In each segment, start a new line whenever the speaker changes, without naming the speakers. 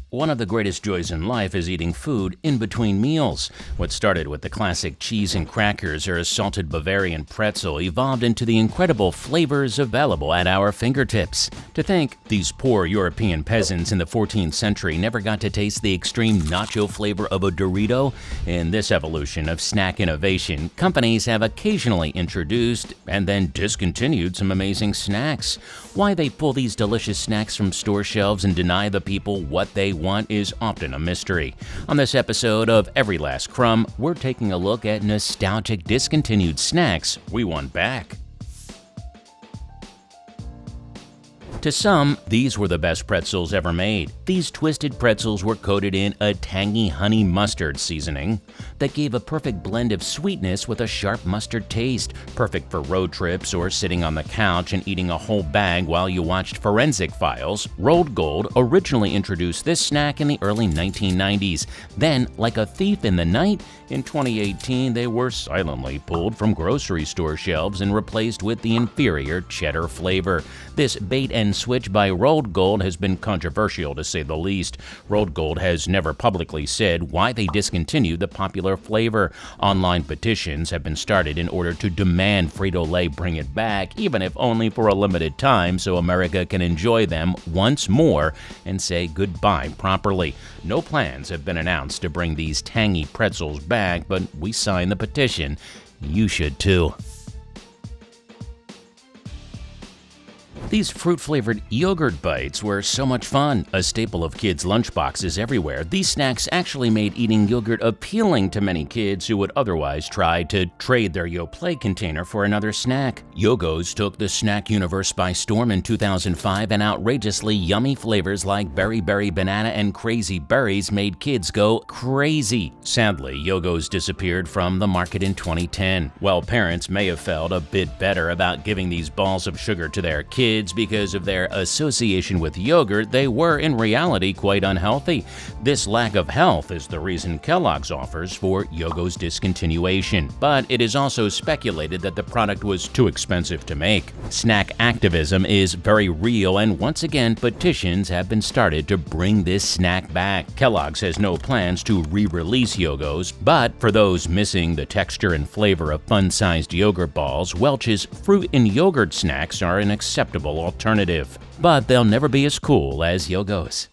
One of the greatest joys in life is eating food in between meals. What started with the classic cheese and crackers or a salted Bavarian pretzel evolved into the incredible flavors available at our fingertips. To think, these poor European peasants in the 14th century never got to taste the extreme nacho flavor of a Dorito? In this evolution of snack innovation, companies have occasionally introduced and then discontinued some amazing snacks. Why they pull these delicious snacks from store shelves and deny the people what they want is often a mystery. On this episode of Every Last Crumb, we're taking a look at nostalgic discontinued snacks we want back. To some, these were the best pretzels ever made. These twisted pretzels were coated in a tangy honey mustard seasoning that gave a perfect blend of sweetness with a sharp mustard taste, perfect for road trips or sitting on the couch and eating a whole bag while you watched Forensic Files. Rolled Gold originally introduced this snack in the early 1990s. Then, like a thief in the night, in 2018 they were silently pulled from grocery store shelves and replaced with the inferior cheddar flavor. This bait and switch by Rolled Gold has been controversial to say the least. Rolled Gold has never publicly said why they discontinued the popular flavor. Online petitions have been started in order to demand Frito-Lay bring it back, even if only for a limited time, so America can enjoy them once more and say goodbye properly. No plans have been announced to bring these tangy pretzels back, but we signed the petition. You should too. These fruit-flavored yogurt bites were so much fun. A staple of kids' lunchboxes everywhere, these snacks actually made eating yogurt appealing to many kids who would otherwise try to trade their Yoplait container for another snack. Yogos took the snack universe by storm in 2005, and outrageously yummy flavors like Berry Berry Banana and Crazy Berries made kids go crazy. Sadly, Yogos disappeared from the market in 2010. While parents may have felt a bit better about giving these balls of sugar to their kids, because of their association with yogurt, they were in reality quite unhealthy. This lack of health is the reason Kellogg's offers for Yogos discontinuation, but it is also speculated that the product was too expensive to make. Snack activism is very real, and once again, petitions have been started to bring this snack back. Kellogg's has no plans to re-release Yogos, but for those missing the texture and flavor of fun-sized yogurt balls, Welch's fruit and yogurt snacks are an acceptable alternative, but they'll never be as cool as Yogos.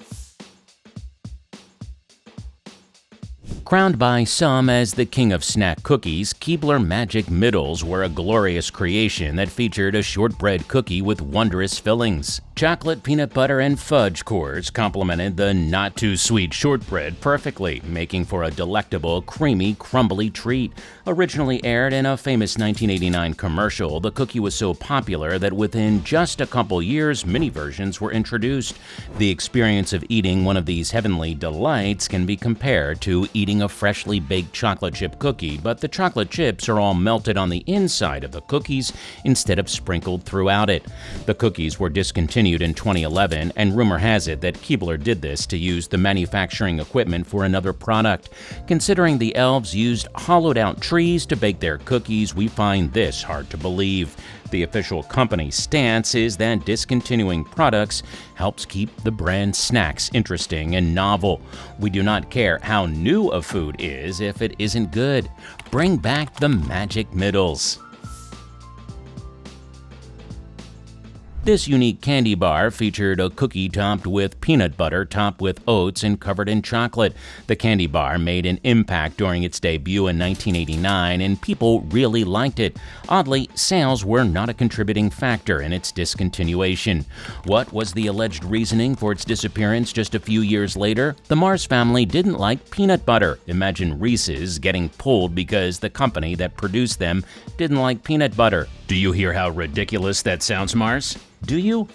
Crowned by some as the king of snack cookies, Keebler Magic Middles were a glorious creation that featured a shortbread cookie with wondrous fillings. Chocolate, peanut butter, and fudge cores complemented the not-too-sweet shortbread perfectly, making for a delectable, creamy, crumbly treat. Originally aired in a famous 1989 commercial, the cookie was so popular that within just a couple years, mini versions were introduced. The experience of eating one of these heavenly delights can be compared to eating a freshly baked chocolate chip cookie, but the chocolate chips are all melted on the inside of the cookies instead of sprinkled throughout it. The cookies were discontinued in 2011, and rumor has it that Keebler did this to use the manufacturing equipment for another product. Considering the elves used hollowed-out trees to bake their cookies, we find this hard to believe. The official company stance is that discontinuing products helps keep the brand snacks interesting and novel. We do not care how new a food is if it isn't good. Bring back the Magic Middles. This unique candy bar featured a cookie topped with peanut butter, topped with oats, and covered in chocolate. The candy bar made an impact during its debut in 1989, and people really liked it. Oddly, sales were not a contributing factor in its discontinuation. What was the alleged reasoning for its disappearance just a few years later? The Mars family didn't like peanut butter. Imagine Reese's getting pulled because the company that produced them didn't like peanut butter. Do you hear how ridiculous that sounds, Mars? Do you?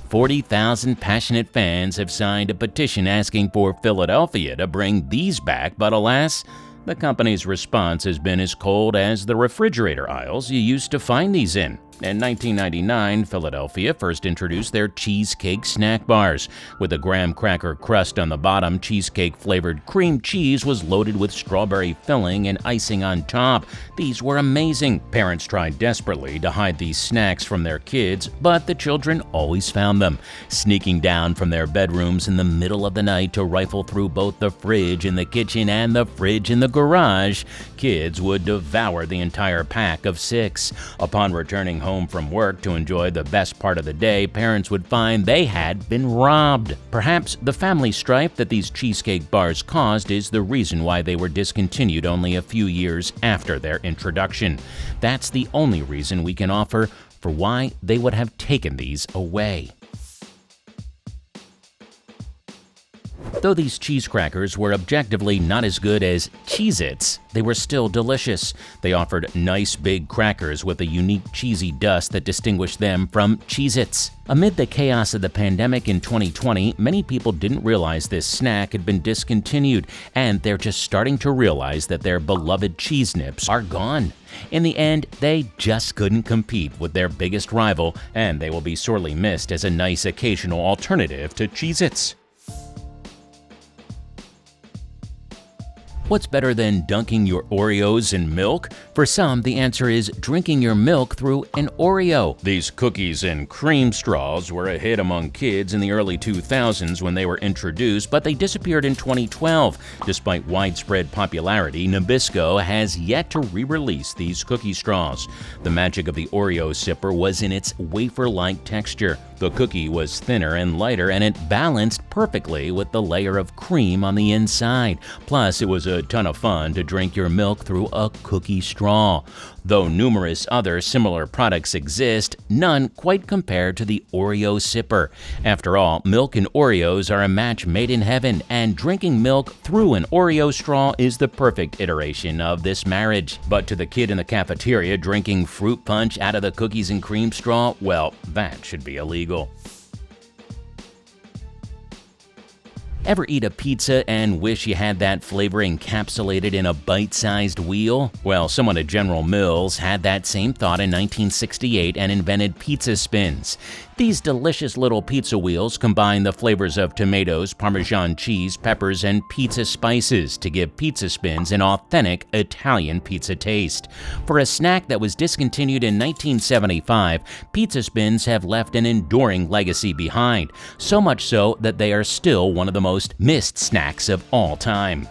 40,000 passionate fans have signed a petition asking for Philadelphia to bring these back, but alas, the company's response has been as cold as the refrigerator aisles you used to find these in. In 1999, Philadelphia first introduced their cheesecake snack bars. With a graham cracker crust on the bottom, cheesecake-flavored cream cheese was loaded with strawberry filling and icing on top. These were amazing. Parents tried desperately to hide these snacks from their kids, but the children always found them, sneaking down from their bedrooms in the middle of the night to rifle through both the fridge in the kitchen and the fridge in the garage. Kids would devour the entire pack of 6. Upon returning home from work to enjoy the best part of the day, parents would find they had been robbed. Perhaps the family strife that these cheesecake bars caused is the reason why they were discontinued only a few years after their introduction. That's the only reason we can offer for why they would have taken these away. Though these cheese crackers were objectively not as good as Cheez-Its, they were still delicious. They offered nice big crackers with a unique cheesy dust that distinguished them from Cheez-Its. Amid the chaos of the pandemic in 2020, many people didn't realize this snack had been discontinued, and they're just starting to realize that their beloved cheese nips are gone. In the end, they just couldn't compete with their biggest rival, and they will be sorely missed as a nice occasional alternative to Cheez-Its. What's better than dunking your Oreos in milk? For some, the answer is drinking your milk through an Oreo. These cookies and cream straws were a hit among kids in the early 2000s when they were introduced, but they disappeared in 2012. Despite widespread popularity, Nabisco has yet to re-release these cookie straws. The magic of the Oreo sipper was in its wafer-like texture. The cookie was thinner and lighter, and it balanced perfectly with the layer of cream on the inside. Plus, it was a ton of fun to drink your milk through a cookie straw. Though numerous other similar products exist, none quite compare to the Oreo sipper. After all, milk and Oreos are a match made in heaven, and drinking milk through an Oreo straw is the perfect iteration of this marriage. But to the kid in the cafeteria drinking fruit punch out of the cookies and cream straw, well, that should be illegal. Ever eat a pizza and wish you had that flavor encapsulated in a bite-sized wheel? Well, someone at General Mills had that same thought in 1968 and invented pizza spins. These delicious little pizza wheels combine the flavors of tomatoes, Parmesan cheese, peppers, and pizza spices to give pizza spins an authentic Italian pizza taste. For a snack that was discontinued in 1975, pizza spins have left an enduring legacy behind, so much so that they are still one of the most missed snacks of all time.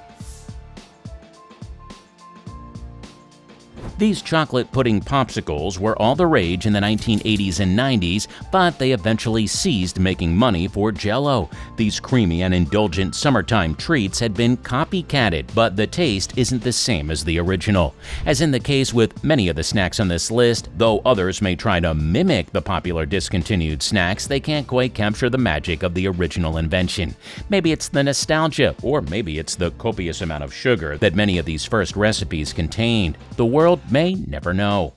These chocolate pudding popsicles were all the rage in the 1980s and 90s, but they eventually ceased making money for Jell-O. These creamy and indulgent summertime treats had been copycatted, but the taste isn't the same as the original. As in the case with many of the snacks on this list, though others may try to mimic the popular discontinued snacks, they can't quite capture the magic of the original invention. Maybe it's the nostalgia, or maybe it's the copious amount of sugar that many of these first recipes contained. The world may never know.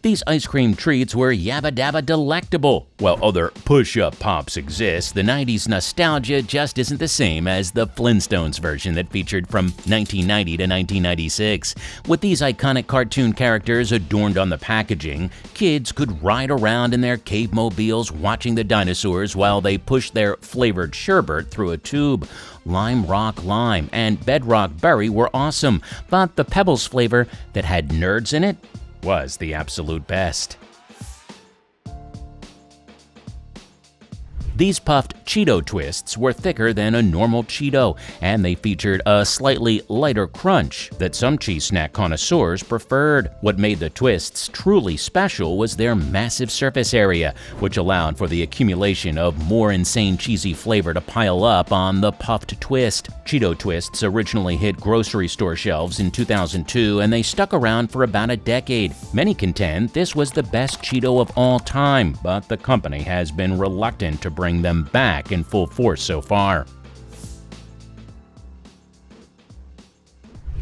These ice cream treats were yabba-dabba delectable. While other push-up pops exist, the 90s nostalgia just isn't the same as the Flintstones version that featured from 1990 to 1996. With these iconic cartoon characters adorned on the packaging, kids could ride around in their cave mobiles watching the dinosaurs while they pushed their flavored sherbet through a tube. Lime Rock Lime and Bedrock Berry were awesome, but the Pebbles flavor that had nerds in it was the absolute best. These puffed Cheeto twists were thicker than a normal Cheeto, and they featured a slightly lighter crunch that some cheese snack connoisseurs preferred. What made the twists truly special was their massive surface area, which allowed for the accumulation of more insane cheesy flavor to pile up on the puffed twist. Cheeto twists originally hit grocery store shelves in 2002, and they stuck around for about a decade. Many contend this was the best Cheeto of all time, but the company has been reluctant to bring them back in full force so far.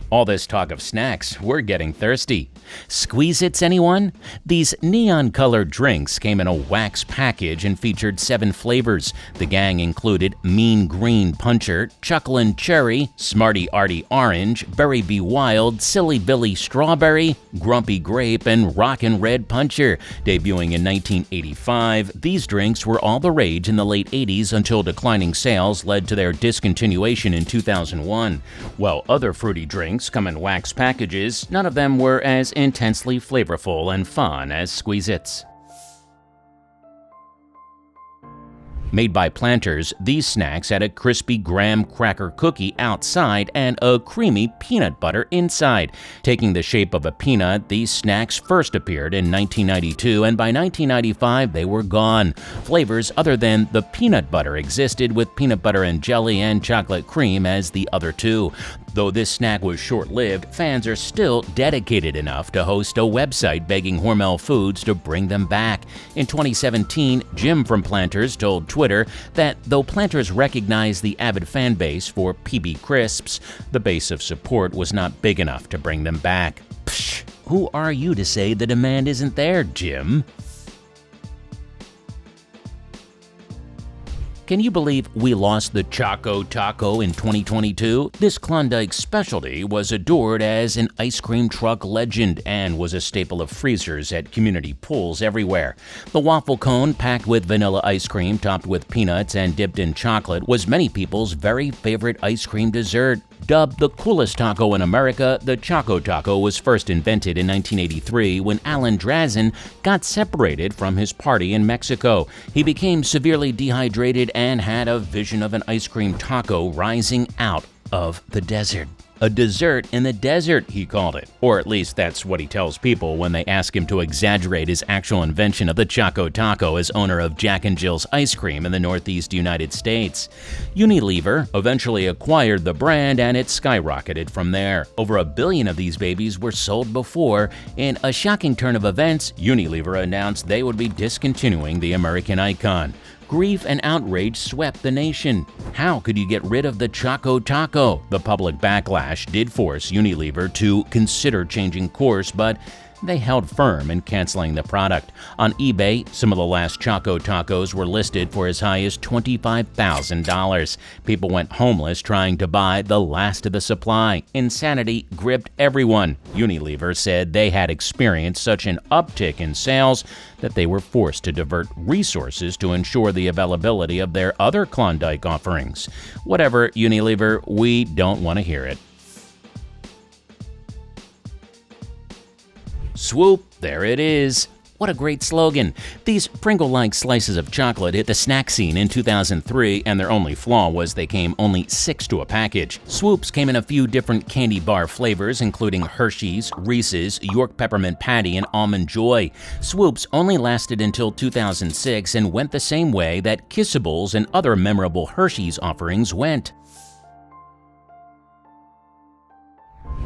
All this talk of snacks, we're getting thirsty. Squeeze-Its, anyone? These neon-colored drinks came in a wax package and featured 7 flavors. The gang included Mean Green Puncher, Chucklin' Cherry, Smarty Arty Orange, Berry Be Wild, Silly Billy Strawberry, Grumpy Grape, and Rockin' Red Puncher. Debuting in 1985, these drinks were all the rage in the late 80s until declining sales led to their discontinuation in 2001. While other fruity drinks come in wax packages, none of them were as intensely flavorful and fun as Squeeze-Its. Made by Planters, these snacks had a crispy graham cracker cookie outside and a creamy peanut butter inside. Taking the shape of a peanut, these snacks first appeared in 1992, and by 1995 they were gone. Flavors other than the peanut butter existed, with peanut butter and jelly and chocolate cream as the other two. Though this snack was short-lived, fans are still dedicated enough to host a website begging Hormel Foods to bring them back. In 2017, Jim from Planters told Twitter that though Planters recognized the avid fan base for PB Crisps, the base of support was not big enough to bring them back. Psh, who are you to say the demand isn't there, Jim? Can you believe we lost the Choco Taco in 2022? This Klondike specialty was adored as an ice cream truck legend and was a staple of freezers at community pools everywhere. The waffle cone, packed with vanilla ice cream topped with peanuts and dipped in chocolate, was many people's very favorite ice cream dessert. Dubbed the coolest taco in America, the Choco Taco was first invented in 1983 when Alan Drazen got separated from his party in Mexico. He became severely dehydrated and had a vision of an ice cream taco rising out of the desert. A dessert in the desert, he called it. Or at least that's what he tells people when they ask him to exaggerate his actual invention of the Choco Taco as owner of Jack and Jill's ice cream in the Northeast United States. Unilever eventually acquired the brand and it skyrocketed from there. Over 1 billion of these babies were sold before. In a shocking turn of events, Unilever announced they would be discontinuing the American icon. Grief and outrage swept the nation. How could you get rid of the Choco Taco? The public backlash did force Unilever to consider changing course, but they held firm in canceling the product. On eBay, some of the last Choco Tacos were listed for as high as $25,000. People went homeless trying to buy the last of the supply. Insanity gripped everyone. Unilever said they had experienced such an uptick in sales that they were forced to divert resources to ensure the availability of their other Klondike offerings. Whatever, Unilever, we don't want to hear it. Swoop, there it is. What a great slogan. These Pringle-like slices of chocolate hit the snack scene in 2003, and their only flaw was they came only 6 to a package. Swoops came in a few different candy bar flavors, including Hershey's, Reese's, York Peppermint Patty, and Almond Joy. Swoops only lasted until 2006 and went the same way that Kissables and other memorable Hershey's offerings went.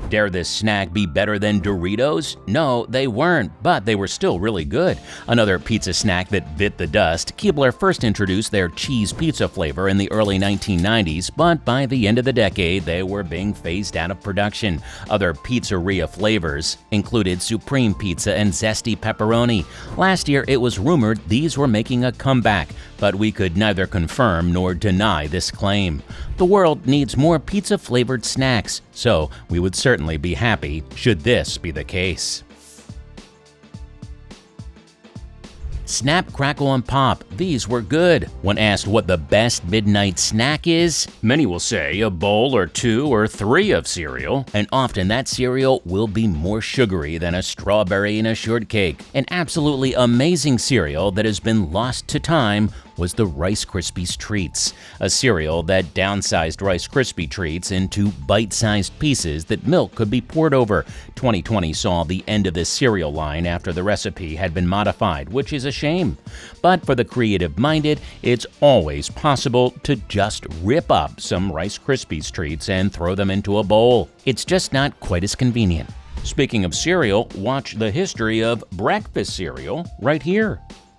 Dare this snack be better than Doritos? No, they weren't, but they were still really good. Another pizza snack that bit the dust, Keebler first introduced their cheese pizza flavor in the early 1990s, but by the end of the decade, they were being phased out of production. Other pizzeria flavors included Supreme Pizza and Zesty Pepperoni. Last year, it was rumored these were making a comeback, but we could neither confirm nor deny this claim. The world needs more pizza-flavored snacks, so we would certainly be happy should this be the case. Snap, Crackle, and Pop. These were good. When asked what the best midnight snack is, many will say a bowl or 2 or 3 of cereal, and often that cereal will be more sugary than a strawberry in a shortcake. An absolutely amazing cereal that has been lost to time was the Rice Krispies Treats, a cereal that downsized Rice Krispie Treats into bite-sized pieces that milk could be poured over. 2020 saw the end of this cereal line after the recipe had been modified, which is a shame. But for the creative-minded, it's always possible to just rip up some Rice Krispies Treats and throw them into a bowl. It's just not quite as convenient. Speaking of cereal, watch the history of breakfast cereal right here.